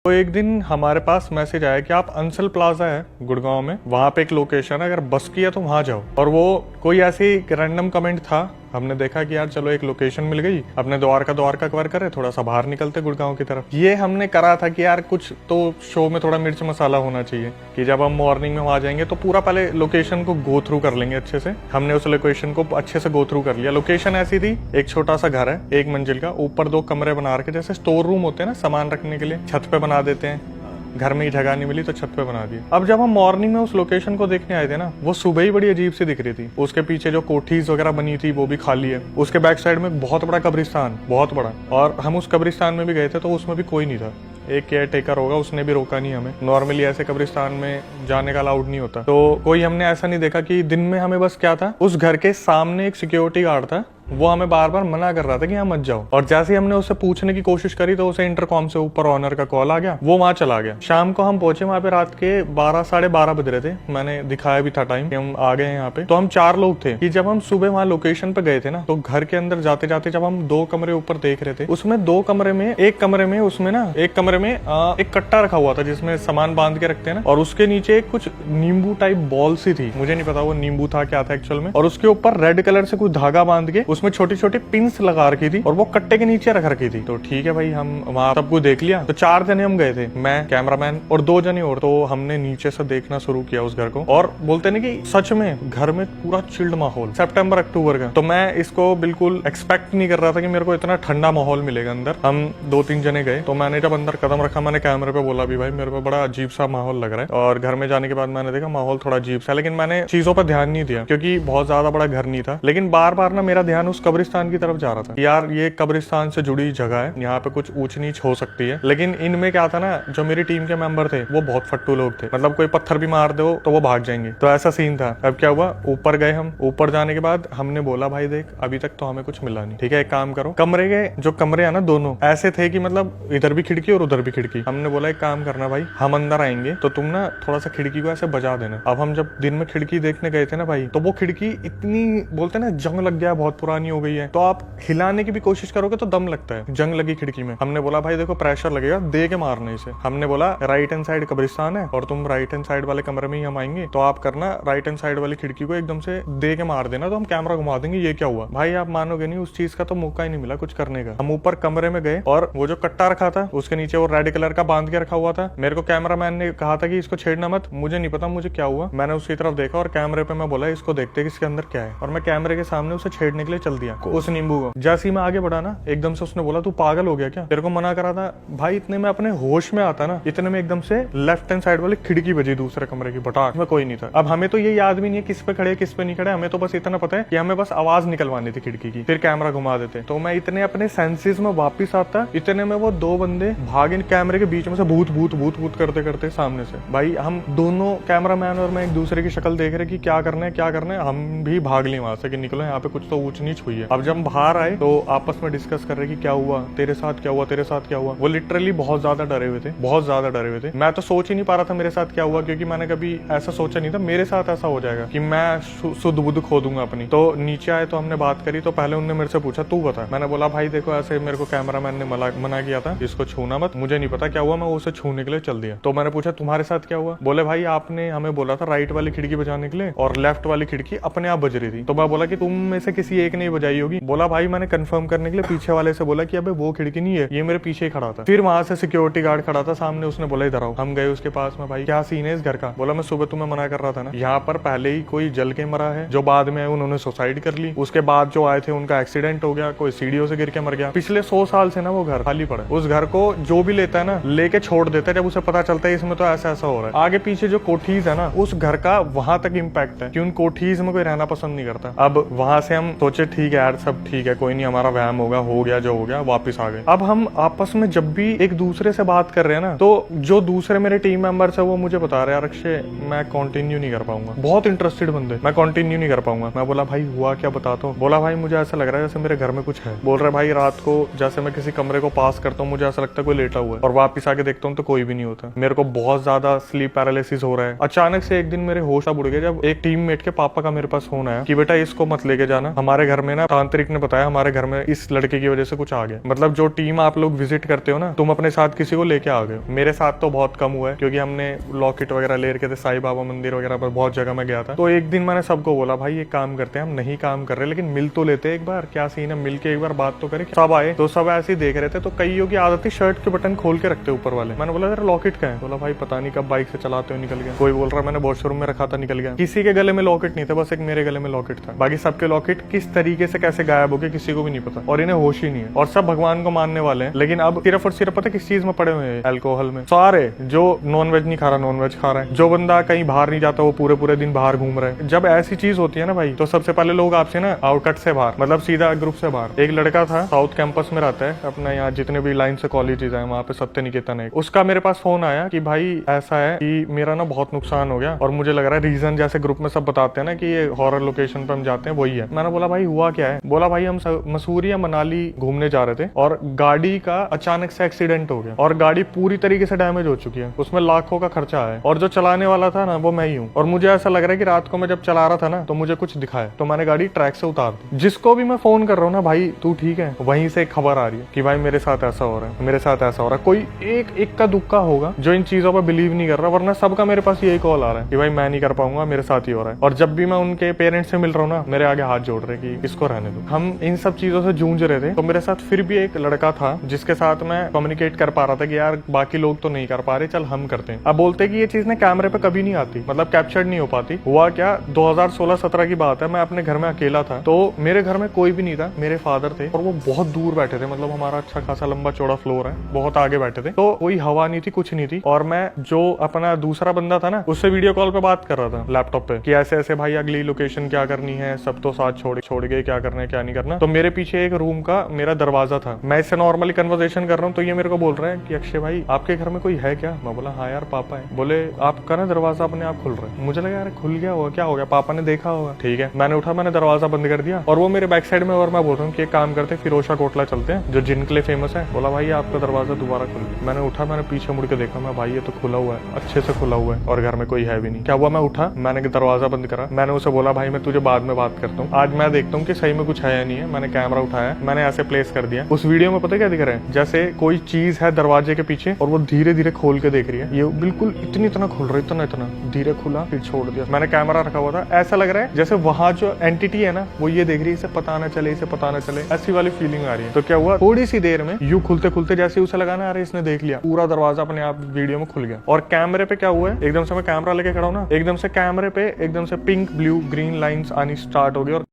तो एक दिन हमारे पास मैसेज आया कि आप अंसल प्लाजा है गुड़गांव में, वहां पे एक लोकेशन है, अगर बस की है तो वहां जाओ। और वो कोई ऐसी रैंडम कमेंट था, हमने देखा कि यार चलो एक लोकेशन मिल गई, अपने द्वारका कवर करे, थोड़ा सा बाहर निकलते गुड़गांव की तरफ। ये हमने करा था कि यार कुछ तो शो में थोड़ा मिर्च मसाला होना चाहिए कि जब हम मॉर्निंग में वहां जाएंगे तो पूरा पहले लोकेशन को गो थ्रू कर लेंगे अच्छे से। हमने उस लोकेशन को अच्छे से गो थ्रू कर लिया। लोकेशन ऐसी थी, एक छोटा सा घर है 1 मंजिल का, ऊपर 2 कमरे बना रखे, जैसे स्टोर रूम होते हैं ना सामान रखने के लिए, छत पे बना देते हैं। घर में ही जगह नहीं मिली तो छत पे बना दी। अब जब हम मॉर्निंग में उस लोकेशन को देखने आए थे ना, वो सुबह ही बड़ी अजीब सी दिख रही थी। उसके पीछे जो कोठीज वगैरह बनी थी वो भी खाली है। उसके बैक साइड में बहुत बड़ा कब्रिस्तान, बहुत बड़ा। और हम उस कब्रिस्तान में भी गए थे तो उसमें भी कोई नहीं था। एक केयर टेकर होगा, उसने भी रोका नहीं हमें। नॉर्मली ऐसे कब्रिस्तान में जाने का अलाउड नहीं होता, तो कोई हमने ऐसा नहीं देखा कि दिन में हमें बस क्या था, उस घर के सामने एक सिक्योरिटी गार्ड था, वो हमें बार बार मना कर रहा था कि यहाँ मत जाओ। और जैसे ही हमने उससे पूछने की कोशिश करी तो उसे इंटरकॉम से ऊपर ऑनर का कॉल आ गया, वो वहां चला गया। शाम को हम पहुंचे वहां पे, रात के 12 साढ़े 12 बज रहे थे। मैंने दिखाया भी था टाइम कि हम आ गए यहाँ पे। तो हम 4 लोग थे कि जब हम सुबह वहां लोकेशन पे गए थे ना, तो घर के अंदर जाते जाते जब हम 2 कमरे ऊपर देख रहे थे, उसमें 2 कमरे में, एक कमरे में उसमें ना, एक कमरे में एक कट्टा रखा हुआ था जिसमें सामान बांध के रखते हैं ना, और उसके नीचे कुछ नींबू टाइप बॉल सी थी, मुझे नहीं पता वो नींबू था क्या था एक्चुअल में। और उसके ऊपर रेड कलर से कुछ धागा बांध के उसमें छोटी छोटी पिंस लगा रखी थी और वो कट्टे के नीचे रख रखी थी। तो ठीक है भाई, हम वहां सबको देख लिया। तो 4 जने हम गए थे, मैं, कैमरामैन और 2 जने और। तो हमने नीचे से देखना शुरू किया उस घर को, और बोलते नहीं कि सच में घर में पूरा चिल्ड माहौल, सितंबर अक्टूबर का। तो मैं इसको बिल्कुल एक्सपेक्ट नहीं कर रहा था कि मेरे को इतना ठंडा माहौल मिलेगा अंदर। हम 2-3 जने गए, तो मैंने जब अंदर कदम रखा, मैंने कैमरे पे बोला भी भाई मेरे को बड़ा अजीब सा माहौल लग रहा है। और घर में जाने के बाद मैंने देखा माहौल थोड़ा अजीब सा, लेकिन मैंने चीजों पर ध्यान नहीं दिया क्योंकि बहुत ज्यादा बड़ा घर नहीं था। लेकिन बार बार ना मेरा ध्यान उस कब्रिस्तान की तरफ जा रहा था, यार ये कब्रिस्तान से जुड़ी जगह है, यहाँ पे कुछ ऊंच नीच हो सकती है। लेकिन इनमें क्या था ना, जो मेरी टीम के मेंबर थे वो बहुत फट्टू लोग थे, मतलब कोई पत्थर भी मार दो तो वो भाग जाएंगे। तो ऐसा सीन था। अब क्या हुआ, ऊपर गए हम। ऊपर जाने के बाद हमने बोला भाई देख अभी तक तो हमें कुछ मिला नहीं, ठीक है एक काम करो, कमरे के जो कमरे है ना दोनों ऐसे थे कि मतलब इधर भी खिड़की और उधर भी खिड़की। हमने बोला एक काम करना भाई, हम अंदर आएंगे तो तुम ना थोड़ा सा खिड़की को ऐसे बजा देना। अब हम जब दिन में खिड़की देखने गए थे ना भाई, तो वो खिड़की इतनी बोलते ना जंग लग गया, बहुत पुरानी हो गई है, तो आप हिलाने की भी कोशिश करोगे तो दम लगता है, जंग लगी खिड़की में। हमने बोला भाई देखो प्रेशर लगेगा, दे के मारने इसे। हमने बोला राइट हैंड साइड कब्रिस्तान है और तुम राइट हैंड साइड वाले कमरे में ही हम आएंगे, तो आप करना राइट हैंड साइड वाली खिड़की को एकदम से दे के मार देना, तो हम कैमरा घुमा देंगे। ये क्या हुआ भाई, आप मानोगे नहीं, उस चीज का तो मौका ही नहीं मिला कुछ करने का। हम ऊपर कमरे में गए और वो जो कट्टा रखा था उसके नीचे वो रेड कलर का बांध के रखा हुआ था। मेरे को कैमरामैन ने कहा था कि इसको छेड़ना मत, मुझे नहीं पता मुझे क्या हुआ। मैंने उसकी तरफ देखा और कैमरे पे मैं बोला इसको देखते कि इसके अंदर क्या है, और मैं कैमरे के सामने उसे छेड़ने के लिए चल दिया उस नींबू को। जैसे ही मैं आगे बढ़ा ना, एकदम से उसने बोला तू पागल हो गया क्या, तेरे को मना करा था। भाई इतने में अपने होश में आता ना, इतने में एकदम से लेफ्ट हैंड साइड वाली खिड़की बजी दूसरे कमरे की, बटाक में कोई नहीं था। अब हमें तो ये याद भी नहीं है किस पे खड़े किस पे नहीं खड़े, हमें तो बस इतना पता है कि हमें बस आवाज निकलवानी थी खिड़की की, फिर कैमरा घुमा देते। तो मैं इतने अपने सेंसेस में वापिस आता, इतने में वो 2 बंदे भागे कैमरे के बीच में से, भूत भूत भूत भूत करते करते सामने से। भाई हम दोनों कैमरामैन और मैं एक दूसरे की शक्ल देख रहे कि क्या करना है क्या करना है। हम भी भाग लिए वहां से कि निकलो यहाँ पे कुछ तो ऊंच नीच हुई है। अब जब बाहर आए तो आपस में डिस्कस कर रहे कि क्या हुआ तेरे साथ, क्या हुआ तेरे साथ, क्या हुआ। वो लिटरली बहुत ज्यादा डरे हुए थे, बहुत ज्यादा डरे हुए थे। मैं तो सोच ही नहीं पा रहा था मेरे साथ क्या हुआ, क्योंकि मैंने कभी ऐसा सोचा नहीं था मेरे साथ ऐसा हो जाएगा कि मैं सुध बुध खो दूंगा अपनी। तो नीचे आए तो हमने बात करी, तो पहले उन्होंने मेरे से पूछा तू बता। मैंने बोला भाई देखो ऐसे मेरे को कैमरामैन ने मना किया था इसको छूना मत, मुझे नहीं पता क्या हुआ, मैं उसे छूने के लिए चल दिया। तो मैंने पूछा तुम्हारे साथ क्या हुआ। बोले भाई आपने हमें बोला था राइट वाली खिड़की बजाने के लिए और लेफ्ट वाली खिड़की अपने आप बज रही थी। तो मैं बोला कि तुम में से किसी एक ने बजाई होगी। बोला भाई मैंने कंफर्म करने के लिए पीछे वाले से बोला कि अबे वो खिड़की नहीं है, ये मेरे पीछे ही खड़ा था। फिर वहां से सिक्योरिटी गार्ड खड़ा था सामने, उसने बोला इधर आओ। हम गए उसके पास में, भाई क्या सीन है इस घर का। बोला मैं सुबह तुम्हें मना कर रहा था ना, यहाँ पर पहले ही कोई जल के मरा है, जो बाद में उन्होंने सुसाइड कर ली, उसके बाद जो आए थे उनका एक्सीडेंट हो गया, कोई सीढ़ियों से गिर के मर गया। पिछले 100 साल से ना वो घर खाली पड़ा है। उस घर को जो भी लेता है ना लेके छोड़ देता है, जब उसे पता चलता है इसमें तो ऐसा ऐसा हो रहा है। आगे पीछे जो कोठीज है ना, उस घर का वहां तक इम्पैक्ट है कि उन कोठीज में कोई रहना पसंद नहीं करता। अब वहां से हम सोचे ठीक है यार सब ठीक है, कोई नहीं, हमारा वहम होगा, हो गया जो हो गया, वापिस आ गए। अब हम आपस में जब भी एक दूसरे से बात कर रहे हैं ना, तो जो दूसरे मेरे टीम मेंबर्स है वो मुझे बता रहे हैं अक्षय मैं कंटिन्यू नहीं कर पाऊंगा, बहुत इंटरेस्टेड बंदे, मैं कंटिन्यू नहीं कर पाऊंगा। मैं बोला भाई हुआ क्या बता दो। बोला भाई मुझे ऐसा लग रहा है जैसे मेरे घर में कुछ है। बोल रहा है भाई रात को जैसे मैं किसी कमरे को पास करता हूँ मुझे ऐसा लगता है कोई लेटा हुआ है, और वापिस आके देखता हूँ तो कोई भी नहीं होता। मेरे को बहुत ज्यादा स्लीप पैरालिसिस हो रहा है। अचानक से एक दिन मेरे होश उड़ गए जब एक टीममेट के पापा का मेरे पास फोन आया कि बेटा इसको मत लेके जाना, हमारे घर में ना तांत्रिक ने बताया हमारे घर में इस लड़के की वजह से कुछ आ गया। मतलब जो टीम आप लोग विजिट करते हो ना, तुम अपने साथ किसी को लेके आ गए हो। मेरे साथ तो बहुत कम हुआ है क्योंकि हमने लॉकेट वगैरह ले रखे थे, साईं बाबा मंदिर वगैरह पर बहुत जगह में गया था। तो एक दिन मैंने सबको बोला भाई एक काम करते हैं, हम नहीं काम कर रहे लेकिन मिल तो लेते एक बार, क्या सीन है, मिल के एक बार बात तो करें। सब आए तो सब ऐसे ही देख रहे थे, तो कईयों की आदत थी शर्ट के बटन खोल के रखते ऊपर वाले। मैंने बोला तेरा लॉकेट कहाँ है? बोला भाई पता नहीं कब बाइक से चलाते हो निकल गया। कोई बोल रहा मैंने वॉशरूम में रखा था निकल गया। किसी के गले में लॉकेट नहीं था, बस एक मेरे गले में लॉकेट था। बाकी सबके लॉकेट किस तरीके से कैसे गायब हो गए किसी को भी नहीं पता, और इन्हें होश ही नहीं है। और सब भगवान को मानने वाले हैं, लेकिन अब सिर्फ और सिर्फ पता किस चीज में पड़े हुए हैं, अल्कोहल में। सारे जो नॉन वेज नहीं खा रहा नॉन वेज खा रहा है, जो बंदा कहीं बाहर नहीं जाता वो पूरे पूरे दिन बाहर घूम रहा है। जब ऐसी चीज होती है ना भाई, तो सबसे पहले लोग आपसे ना आउटकट से बाहर, मतलब सीधा ग्रुप से बाहर। एक लड़का था साउथ कैंपस में रहता है अपना, यहाँ जितने भी लाइन से कॉलेजेस है वहाँ पे सत्य निकेतन है, उसका मेरे पास फोन आया कि भाई ऐसा है कि मेरा ना बहुत नुकसान हो गया और मुझे लग रहा है रीजन जैसे ग्रुप में सब बताते हैं ना कि ये हॉरर लोकेशन पे हम जाते हैं वही है। मैंने बोला भाई हुआ क्या है? बोला भाई हम मसूरी या मनाली घूमने जा रहे थे और गाड़ी का अचानक से एक्सीडेंट हो गया और गाड़ी पूरी तरीके से डैमेज हो चुकी है, उसमें लाखों का खर्चा है और जो चलाने वाला था ना वो मैं ही हूँ। और मुझे ऐसा लग रहा है कि रात को मैं जब चला रहा था ना तो मुझे कुछ दिखा है, तो मैंने गाड़ी ट्रैक से उतार दी। जिसको भी मैं फोन कर रहा हूँ ना भाई तू ठीक है, वहीं से एक खबर आ रही है कि भाई मेरे साथ ऐसा हो रहा है, मेरे साथ ऐसा हो रहा है। कोई एक का दुक्का होगा जो इन चीजों पर बिलीव नहीं कर रहा, वरना सबका मेरे पास यही कॉल आ रहा है कि भाई मैं नहीं कर पाऊंगा, मेरे साथ ही हो रहा है। और जब भी मैं उनके पेरेंट्स से मिल रहा हूँ ना, मेरे आगे हाथ जोड़ रहे कि इसको रहने दो। हम इन सब चीजों से जूझ रहे थे, तो मेरे साथ फिर भी एक लड़का था जिसके साथ मैं कम्युनिकेट कर पा रहा था कि यार बाकी लोग तो नहीं कर पा रहे, चल हम करते हैं। अब बोलते कि ये चीज ना कैमरे पे कभी नहीं आती, मतलब कैप्चर्ड नहीं हो पाती। हुआ क्या, 2016-17 की बात है, मैं अपने घर में अकेला था, तो मेरे घर में कोई भी नहीं था, मेरे फादर थे और वो बहुत दूर बैठे थे, मतलब हमारा अच्छा खासा लंबा चौड़ा फ्लोर है, बहुत आगे बैठे थे, तो कोई हवा नहीं थी कुछ नहीं थी। और मैं जो अपना दूसरा बंदा था ना उससे वीडियो कॉल पे बात कर रहा था लैपटॉप पे कि ऐसे ऐसे भाई अगली लोकेशन क्या करनी है, सब तो साथ छोड़ गए, क्या करना है क्या नहीं करना। तो मेरे पीछे एक रूम का मेरा दरवाजा था, मैं इससे नॉर्मली कन्वर्सेशन कर रहा हूँ, तो ये मेरे को बोल रहा है कि अक्षय भाई आपके घर में कोई है क्या? मैं बोला हाँ यार पापा है। बोले आपका ना दरवाजा अपने आप खुल रहा है। मुझे लगा यार खुल गया होगा, क्या हो गया, पापा ने देखा होगा। ठीक है, मैंने उठा, मैंने दरवाजा बंद कर दिया और वो मेरे बैक साइड में, और मैं बोल रहा हूँ कि एक काम करते फिरोशा कोटला चलते हैं जो जिन के लिए फेमस है। बोला भाई आपका दरवाजा दोबारा खुल गया। मैंने उठा, मैंने पीछे मुड़ के देखा, मैं भाई ये तो खुला हुआ है, अच्छे से खुला हुआ है और घर में कोई है भी नहीं। क्या हुआ, मैं उठा, मैंने दरवाजा बंद करा, मैंने उसे बोला भाई मैं तुझे बाद में बात करता हूँ, आज मैं देखता हूँ कि सही में कुछ है या नहीं है। मैंने कैमरा उठाया, मैंने ऐसे प्लेस कर दिया। उस वीडियो में पता क्या दिख रहा है, जैसे कोई चीज है दरवाजे के पीछे और वो धीरे धीरे खोल के देख रही है। ये बिल्कुल इतना खुल रहा है, इतना धीरे खुला फिर छोड़ दिया। मैंने कैमरा रखा हुआ था, ऐसा लग रहा है जैसे वहां जो एंटिटी है ना वो ये देख रही है, इसे पता ना चले, इसे पता ना चले, ऐसी वाली फीलिंग आ रही है। तो क्या हुआ, थोड़ी सी देर में यू खुलते खुलते जैसे उसे लगा ना अरे इसने देख लिया, पूरा दरवाजा अपने आप वीडियो में खुल गया। और कैमरे पे क्या हुआ है, एकदम से मैं कैमरा लेके खड़ा हूं ना, एकदम से कैमरे पे एकदम से पिंक ब्लू ग्रीन लाइंस आनी स्टार्ट हो गई और